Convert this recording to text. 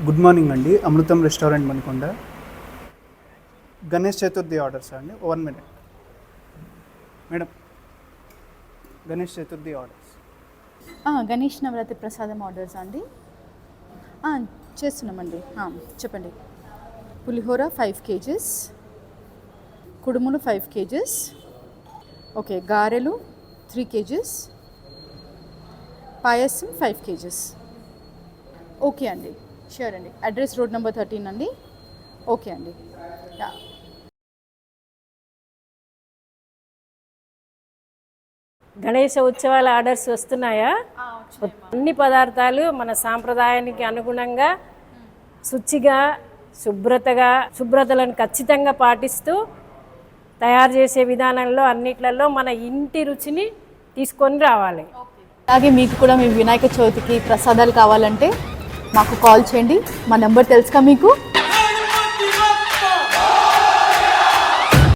Good morning అండి, Amrutham restaurant Manakonda. Ganesh Chaturthi orders అండి. 1 minute madam. Ganesh Chaturthi orders. Ganesh Navratri ప్రసాదం ఆర్డర్స్ అండి. చేస్తున్నామండి. చెప్పండి. పులిహోర 5 kgs, కుడుములు 5 kgs, ఓకే, గారెలు 3 kgs, పాయసం 5 kgs. ఓకే అండి, షూర్ అండి. అడ్రస్ రోడ్ నెంబర్ 13 అండి. ఓకే అండి. గణేష ఉత్సవాల ఆర్డర్స్ వస్తున్నాయా? అన్ని పదార్థాలు మన సాంప్రదాయానికి అనుగుణంగా శుచిగా శుభ్రతలను ఖచ్చితంగా పాటిస్తూ తయారు చేసే విధానంలో అన్నిట్లలో మన ఇంటి రుచిని తీసుకొని రావాలి. అలాగే మీకు కూడా మీ వినాయక చవితికి ప్రసాదాలు కావాలంటే మాకు కాల్ చేయండి. మా నెంబర్ తెలుసుగా మీకు.